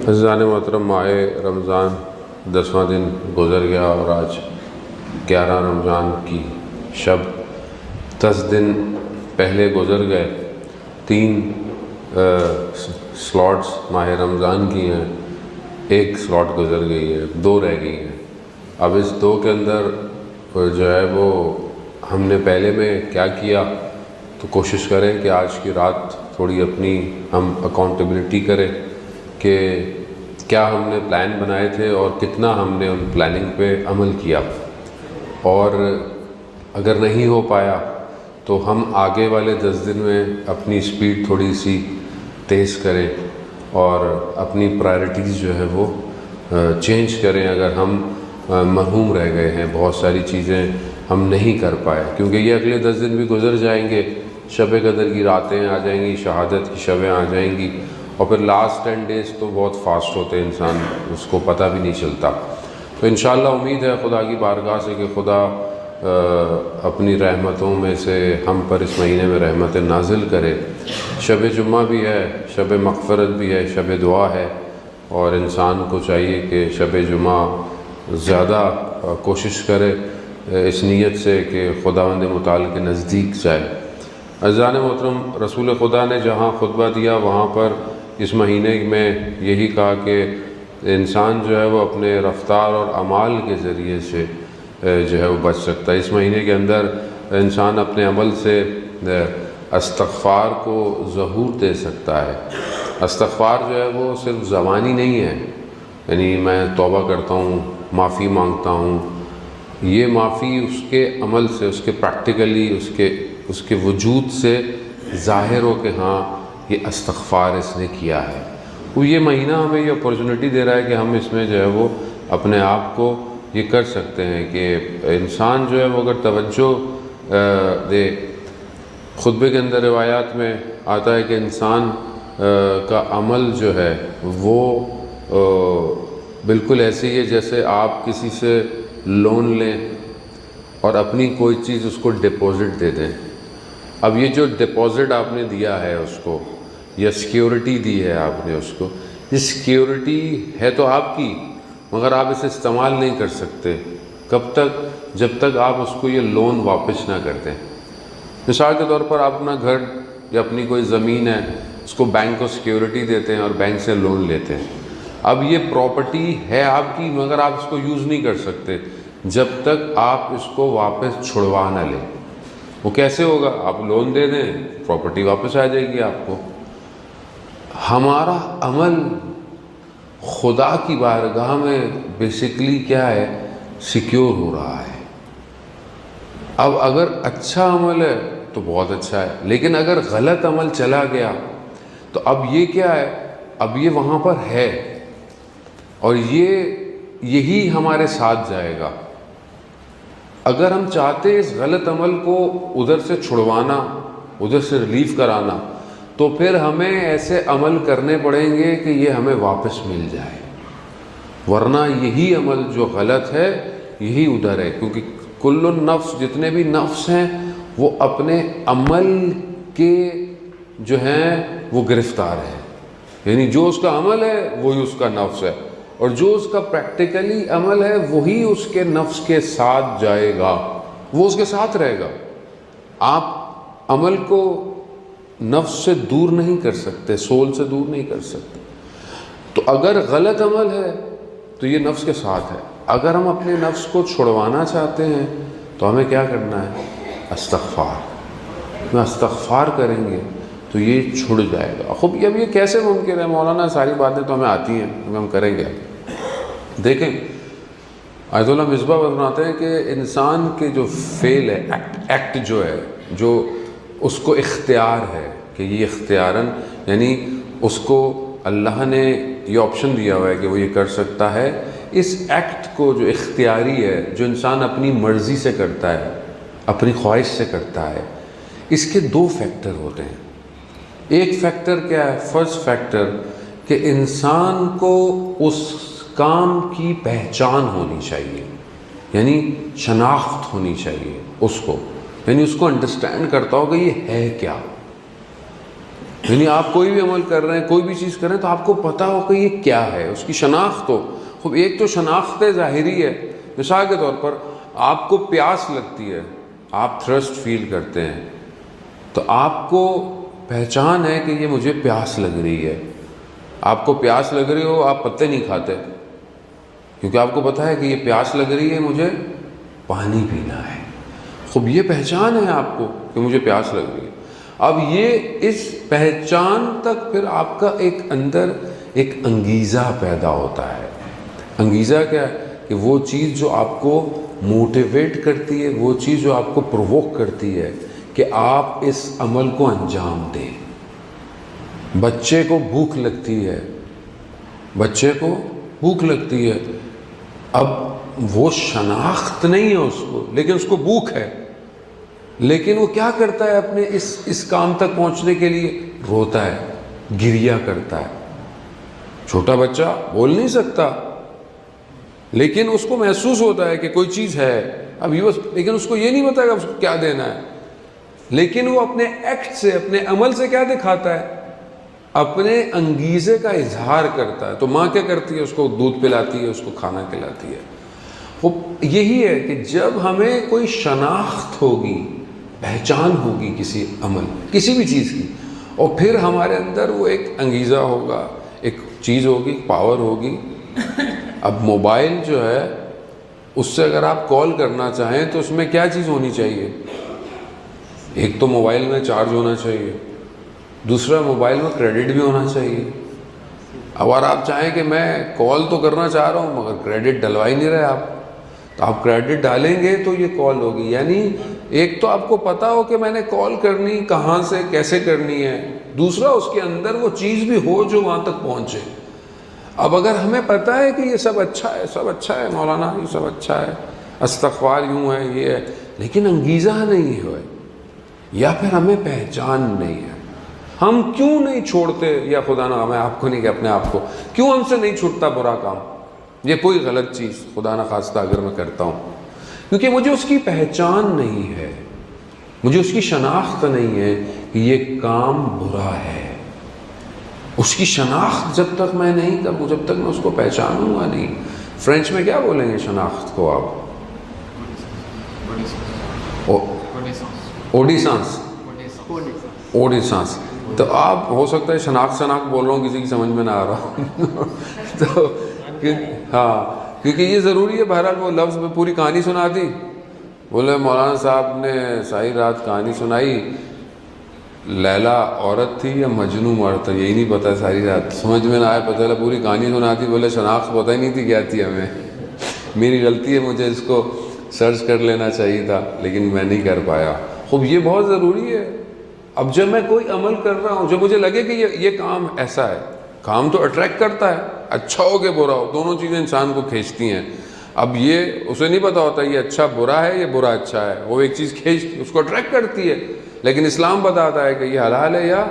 عزیزان محترم، ماہ رمضان 10واں دن گزر گیا اور آج 11 رمضان کی شب 10 دن پہلے گزر گئے۔ 3 سلاٹس ماہ رمضان کی ہیں، 1 سلاٹ گزر گئی ہے، 2 رہ گئی ہیں۔ اب اس 2 کے اندر جو ہے وہ ہم نے پہلے میں کیا کیا، تو کوشش کریں کہ آج کی رات تھوڑی اپنی ہم اکاؤنٹیبلٹی کریں کہ کیا ہم نے پلان بنائے تھے اور کتنا ہم نے ان پلاننگ پہ عمل کیا، اور اگر نہیں ہو پایا تو ہم آگے والے 10 دن میں اپنی سپیڈ تھوڑی سی تیز کریں اور اپنی پرائرٹیز جو ہے وہ چینج کریں اگر ہم محروم رہ گئے ہیں، بہت ساری چیزیں ہم نہیں کر پائے، کیونکہ یہ اگلے 10 دن بھی گزر جائیں گے، شب قدر کی راتیں آ جائیں گی، شہادت کی شبیں آ جائیں گی، اور پھر لاسٹ 10 ڈیز تو بہت فاسٹ ہوتے ہیں، انسان اس کو پتہ بھی نہیں چلتا۔ تو انشاءاللہ امید ہے خدا کی بارگاہ سے کہ خدا اپنی رحمتوں میں سے ہم پر اس مہینے میں رحمتیں نازل کرے۔ شب جمعہ بھی ہے، شب مغفرت بھی ہے، شب دعا ہے، اور انسان کو چاہیے کہ شب جمعہ زیادہ کوشش کرے اس نیت سے کہ خداوند متعال کے نزدیک جائے۔ عزیزان محترم، رسول خدا نے جہاں خطبہ دیا وہاں پر اس مہینے میں یہی کہا کہ انسان جو ہے وہ اپنے رفتار اور اعمال کے ذریعے سے جو ہے وہ بچ سکتا ہے۔ اس مہینے کے اندر انسان اپنے عمل سے استغفار کو ظہور دے سکتا ہے۔ استغفار جو ہے وہ صرف زبانی نہیں ہے، یعنی میں توبہ کرتا ہوں، معافی مانگتا ہوں، یہ معافی اس کے عمل سے، اس کے پریکٹیکلی اس کے وجود سے ظاہر ہو کہ ہاں یہ استغفار اس نے کیا ہے۔ وہ یہ مہینہ ہمیں یہ اپورچونٹی دے رہا ہے کہ ہم اس میں جو ہے وہ اپنے آپ کو یہ کر سکتے ہیں کہ انسان جو ہے وہ اگر توجہ دے۔ خطبے کے اندر روایات میں آتا ہے کہ انسان کا عمل جو ہے وہ بالکل ایسے ہی ہے جیسے آپ کسی سے لون لیں اور اپنی کوئی چیز اس کو ڈپازٹ دے دیں۔ اب یہ جو ڈپازٹ آپ نے دیا ہے اس کو، یا سیکیورٹی دی ہے آپ نے اس کو، یہ سیکیورٹی ہے تو آپ کی، مگر آپ اسے استعمال نہیں کر سکتے کب تک؟ جب تک آپ اس کو یہ لون واپس نہ کر دیں۔ مثال کے طور پر آپ اپنا گھر یا اپنی کوئی زمین ہے، اس کو بینک کو سیکیورٹی دیتے ہیں اور بینک سے لون لیتے ہیں۔ اب یہ پراپرٹی ہے آپ کی، مگر آپ اس کو یوز نہیں کر سکتے جب تک آپ اس کو واپس چھڑوا نہ لیں۔ وہ کیسے ہوگا؟ آپ لون دے دیں، پراپرٹی واپس آ جائے گی آپ کو۔ ہمارا عمل خدا کی بارگاہ میں بیسیکلی کیا ہے؟ سیکیور ہو رہا ہے۔ اب اگر اچھا عمل ہے تو بہت اچھا ہے، لیکن اگر غلط عمل چلا گیا تو اب یہ کیا ہے؟ اب یہ وہاں پر ہے اور یہی ہمارے ساتھ جائے گا۔ اگر ہم چاہتے اس غلط عمل کو ادھر سے چھڑوانا، ادھر سے ریلیف کرانا، تو پھر ہمیں ایسے عمل کرنے پڑیں گے کہ یہ ہمیں واپس مل جائے، ورنہ یہی عمل جو غلط ہے یہی ادھر ہے، کیونکہ کل النفس، جتنے بھی نفس ہیں وہ اپنے عمل کے جو ہیں وہ گرفتار ہیں، یعنی جو اس کا عمل ہے وہی اس کا نفس ہے، اور جو اس کا پریکٹیکلی عمل ہے وہی اس کے نفس کے ساتھ جائے گا، وہ اس کے ساتھ رہے گا۔ آپ عمل کو نفس سے دور نہیں کر سکتے، سول سے دور نہیں کر سکتے۔ تو اگر غلط عمل ہے تو یہ نفس کے ساتھ ہے۔ اگر ہم اپنے نفس کو چھڑوانا چاہتے ہیں تو ہمیں کیا کرنا ہے؟ استغفار۔ استغفار کریں گے تو یہ چھڑ جائے گا۔ خوب اب یہ کیسے ممکن ہے مولانا؟ ساری باتیں تو ہمیں آتی ہیں، ہم کریں گے۔ دیکھیں، آیت اللہ مصباح بتاتے ہیں کہ انسان کے جو فعل ہے، ایکٹ جو ہے، جو اس کو اختیار ہے کہ یہ اختیاراً، یعنی اس کو اللہ نے یہ آپشن دیا ہوا ہے کہ وہ یہ کر سکتا ہے، اس ایکٹ کو جو اختیاری ہے، جو انسان اپنی مرضی سے کرتا ہے، اپنی خواہش سے کرتا ہے، اس کے 2 فیکٹر ہوتے ہیں۔ ایک فیکٹر کیا ہے؟ فرسٹ فیکٹر کہ انسان کو اس کام کی پہچان ہونی چاہیے، یعنی شناخت ہونی چاہیے اس کو، یعنی اس کو انڈرسٹینڈ کرتا ہو کہ یہ ہے کیا۔ یعنی آپ کوئی بھی عمل کر رہے ہیں، کوئی بھی چیز کر رہے ہیں، تو آپ کو پتہ ہو کہ یہ کیا ہے، اس کی شناخت ہو. خوب ایک تو شناخت ظاہری ہے. مثال کے طور پر آپ کو پیاس لگتی ہے، آپ تھرسٹ فیل کرتے ہیں، تو آپ کو پہچان ہے کہ یہ مجھے پیاس لگ رہی ہے. آپ کو پیاس لگ رہی ہو، آپ پتے نہیں کھاتے کیونکہ آپ کو پتہ ہے کہ یہ پیاس لگ رہی ہے، مجھے پانی پینا ہے. خوب یہ پہچان ہے آپ کو کہ مجھے پیاس لگ رہی ہے. اب یہ اس پہچان تک پھر آپ کا ایک اندر ایک انگیزہ پیدا ہوتا ہے. انگیزہ کیا ہے؟ کہ وہ چیز جو آپ کو موٹیویٹ کرتی ہے، وہ چیز جو آپ کو پرووک کرتی ہے کہ آپ اس عمل کو انجام دیں. بچے کو بھوک لگتی ہے، بچے کو بھوک لگتی ہے، اب وہ شناخت نہیں ہے اس کو، لیکن اس کو بھوک ہے، لیکن وہ کیا کرتا ہے اپنے اس کام تک پہنچنے کے لیے؟ روتا ہے، گریہ کرتا ہے. چھوٹا بچہ بول نہیں سکتا، لیکن اس کو محسوس ہوتا ہے کہ کوئی چیز ہے، اب یہ لیکن اس کو یہ نہیں پتا کہ اس کو کیا دینا ہے. لیکن وہ اپنے ایکٹ سے، اپنے عمل سے کیا دکھاتا ہے؟ اپنے انگیزے کا اظہار کرتا ہے. تو ماں کیا کرتی ہے؟ اس کو دودھ پلاتی ہے، اس کو کھانا کھلاتی ہے. وہ یہی ہے کہ جب ہمیں کوئی شناخت ہوگی، پہچان ہوگی کسی عمل، کسی بھی چیز کی، اور پھر ہمارے اندر وہ ایک انگیزہ ہوگا، ایک چیز ہوگی، پاور ہوگی. اب موبائل جو ہے، اس سے اگر آپ کال کرنا چاہیں تو اس میں کیا چیز ہونی چاہیے؟ ایک تو موبائل میں چارج ہونا چاہیے، دوسرا موبائل میں کریڈٹ بھی ہونا چاہیے. اب اگر آپ چاہیں کہ میں کال تو کرنا چاہ رہا ہوں مگر کریڈٹ ڈلوا ہی نہیں رہے آپ، تو آپ کریڈٹ ڈالیں گے تو یہ کال ہوگی. یعنی ایک تو آپ کو پتہ ہو کہ میں نے کال کرنی کہاں سے، کیسے کرنی ہے، دوسرا اس کے اندر وہ چیز بھی ہو جو وہاں تک پہنچے. اب اگر ہمیں پتہ ہے کہ یہ سب اچھا ہے، سب اچھا ہے مولانا، یہ سب اچھا ہے، استغفار یوں ہے، یہ ہے، لیکن انگیزہ نہیں ہے، یا پھر ہمیں پہچان نہیں ہے، ہم کیوں نہیں چھوڑتے؟ یا خدا نہ، میں آپ کو نہیں کہ اپنے آپ کو، کیوں ہم سے نہیں چھوٹتا برا کام، یہ کوئی غلط چیز خدا نہ خواستہ اگر میں کرتا ہوں؟ کیونکہ مجھے اس کی پہچان نہیں ہے، مجھے اس کی شناخت نہیں ہے کہ یہ کام برا ہے. اس کی شناخت جب تک میں نہیں کروں، جب تک میں اس کو پہچانوں گا نہیں. فرینچ میں کیا بولیں گے شناخت کو آپ؟ اوڈیسانس. اوڈیسانس. تو آپ ہو سکتا ہے شناخت بول رہا ہوں، کسی کی سمجھ میں نہ آ رہا ہوں. تو ہاں، کیونکہ یہ ضروری ہے. بہرحال وہ لفظ میں پوری کہانی سنا دی. بولے مولانا صاحب نے ساری رات کہانی سنائی، لیلا عورت تھی یا مجنوں مرد تھا یہی نہیں پتا، ساری رات سمجھ میں نہ آیا، پتہ چلا پوری کہانی سنا دی. بولے شناخت پتہ ہی نہیں تھی کیا تھی ہمیں، میری غلطی ہے، مجھے اس کو سرچ کر لینا چاہیے تھا، لیکن میں نہیں کر پایا. خوب یہ بہت ضروری ہے. اب جب میں کوئی عمل کر رہا ہوں، جب مجھے لگے کہ یہ کام ایسا ہے، کام تو اٹریکٹ کرتا ہے، اچھا ہو کہ برا ہو، دونوں چیزیں انسان کو کھینچتی ہیں. اب یہ اسے نہیں پتا ہوتا یہ اچھا برا ہے، یہ برا اچھا ہے، وہ ایک چیز کھینچتی، اس کو اٹریکٹ کرتی ہے. لیکن اسلام بتاتا ہے کہ یہ حلال ہے یا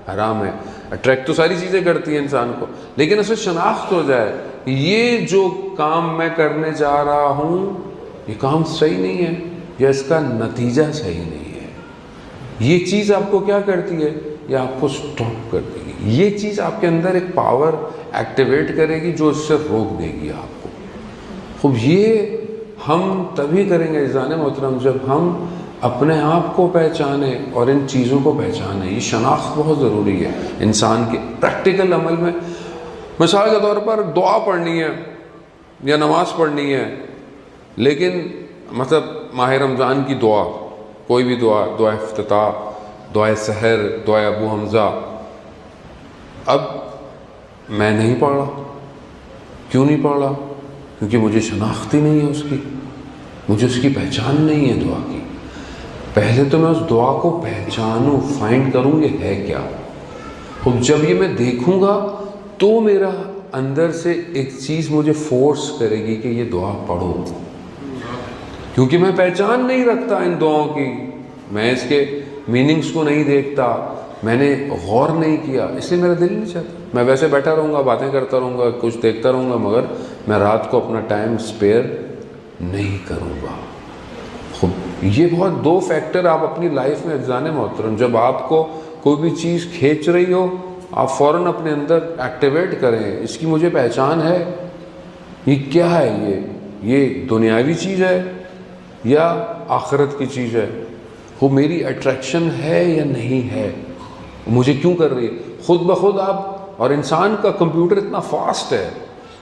حرام ہے. اٹریکٹ تو ساری چیزیں کرتی ہیں انسان کو، لیکن اسے شناخت ہو جائے یہ جو کام میں کرنے جا رہا ہوں یہ کام صحیح نہیں ہے، یا اس کا نتیجہ صحیح نہیں ہے. یہ چیز آپ کو کیا کرتی ہے؟ یہ آپ کو سٹاپ کر دے گی. یہ چیز آپ کے اندر ایک پاور ایکٹیویٹ کرے گی جو اس سے روک دے گی آپ کو. خوب یہ ہم تبھی کریں گے عزیزان محترم جب ہم اپنے آپ کو پہچانیں اور ان چیزوں کو پہچانیں. یہ شناخت بہت ضروری ہے انسان کے پریکٹیکل عمل میں. مثال کے طور پر دعا پڑھنی ہے یا نماز پڑھنی ہے، لیکن مطلب ماہ رمضان کی دعا، کوئی بھی دعا، دعا افتتاح، دعا سحر، دعا ابو حمزہ، اب میں نہیں پڑھ رہا. کیوں نہیں پڑھ رہا؟ کیونکہ مجھے شناخت ہی نہیں ہے اس کی، مجھے اس کی پہچان نہیں ہے دعا کی. پہلے تو میں اس دعا کو پہچانوں، فائنڈ کروں یہ ہے کیا. اب جب یہ میں دیکھوں گا تو میرا اندر سے ایک چیز مجھے فورس کرے گی کہ یہ دعا پڑھو، کیونکہ میں پہچان نہیں رکھتا ان دعاؤں کی، میں اس کے میننگز کو نہیں دیکھتا، میں نے غور نہیں کیا، اس لیے میرا دل نہیں چاہتا. میں ویسے بیٹھا رہوں گا، باتیں کرتا رہوں گا، کچھ دیکھتا رہوں گا، مگر میں رات کو اپنا ٹائم اسپیئر نہیں کروں گا. خوب یہ بہت دو فیکٹر آپ اپنی لائف میں عزیزان محترم، جب آپ کو کوئی بھی چیز کھینچ رہی ہو آپ فوراً اپنے اندر ایکٹیویٹ کریں، اس کی مجھے پہچان ہے، یہ کیا ہے، یہ دنیاوی چیز ہے یا آخرت کی چیز ہے، وہ میری اٹریکشن ہے یا نہیں ہے، مجھے کیوں کر رہی ہے. خود بخود آپ، اور انسان کا کمپیوٹر اتنا فاسٹ ہے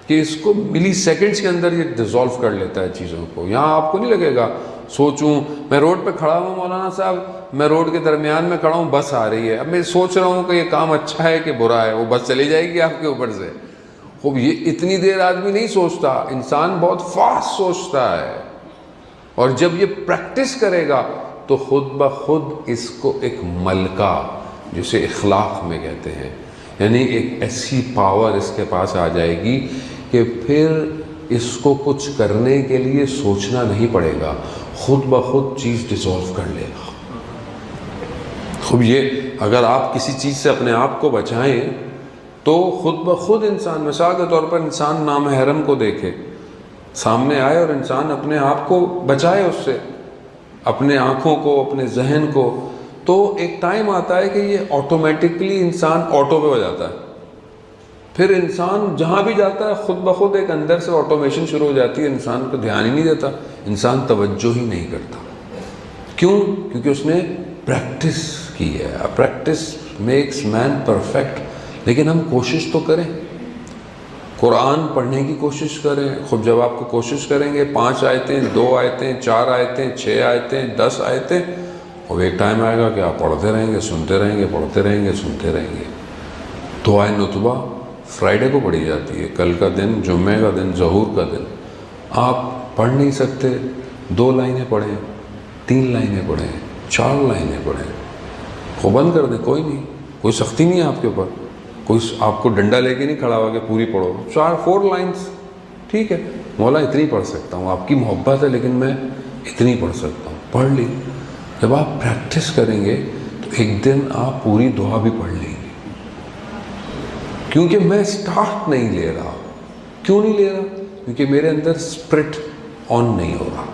کہ اس کو ملی سیکنڈز کے اندر یہ ڈیزالو کر لیتا ہے چیزوں کو. یہاں آپ کو نہیں لگے گا سوچوں، میں روڈ پہ کھڑا ہوں مولانا صاحب، میں روڈ کے درمیان میں کھڑا ہوں، بس آ رہی ہے، اب میں سوچ رہا ہوں کہ یہ کام اچھا ہے کہ برا ہے، وہ بس چلی جائے گی آپ کے اوپر سے. خوب یہ اتنی دیر آدمی نہیں سوچتا، انسان بہت فاسٹ سوچتا ہے. اور جب یہ پریکٹس کرے گا تو خود بخود اس کو ایک ملکہ، جسے اخلاق میں کہتے ہیں، یعنی ایک ایسی پاور اس کے پاس آ جائے گی کہ پھر اس کو کچھ کرنے کے لیے سوچنا نہیں پڑے گا، خود بخود چیز ڈیزالو کر لے گا. خوب یہ اگر آپ کسی چیز سے اپنے آپ کو بچائیں تو خود بخود انسان، مثال کے طور پر انسان نامحرم کو دیکھے، سامنے آئے اور انسان اپنے آپ کو بچائے اس سے، اپنے آنکھوں کو، اپنے ذہن کو، تو ایک ٹائم آتا ہے کہ یہ آٹومیٹکلی انسان آٹو پہ ہو جاتا ہے. پھر انسان جہاں بھی جاتا ہے خود بخود ایک اندر سے آٹومیشن شروع ہو جاتی ہے، انسان کو دھیان ہی نہیں دیتا، انسان توجہ ہی نہیں کرتا. کیوں؟ کیونکہ اس نے پریکٹس کی ہے. Practice makes man perfect. لیکن ہم کوشش تو کریں، قرآن پڑھنے کی کوشش کریں. خود جب آپ کو کوشش کریں گے 5 آیتیں، 2 آیتیں، 4 آیتیں، 6 آیتیں، 10 آیتیں، اور ایک ٹائم آئے گا کہ آپ پڑھتے رہیں گے، سنتے رہیں گے، پڑھتے رہیں گے، سنتے رہیں گے. دعائے نتبہ فرائیڈے کو پڑھی جاتی ہے، کل کا دن، جمعے کا دن، ظہور کا دن. آپ پڑھ نہیں سکتے، 2 لائنیں پڑھیں، 3 لائنیں پڑھیں، 4 لائنیں پڑھیں، وہ بند کر دیں، کوئی نہیں، کوئی سختی نہیں ہے آپ کے اوپر، کوئی آپ کو ڈنڈا لے کے نہیں کھڑا ہوا کہ پوری پڑھو. 4 لائنز ٹھیک ہے، مولا اتنی پڑھ سکتا ہوں، آپ کی محبت ہے لیکن میں اتنی پڑھ سکتا ہوں، پڑھ لی. جب آپ پریکٹس کریں گے تو ایک دن آپ پوری دعا بھی پڑھ لیں گے. کیونکہ میں سٹارٹ نہیں لے رہا. کیوں نہیں لے رہا؟ کیونکہ میرے اندر اسپرٹ آن نہیں ہو رہا.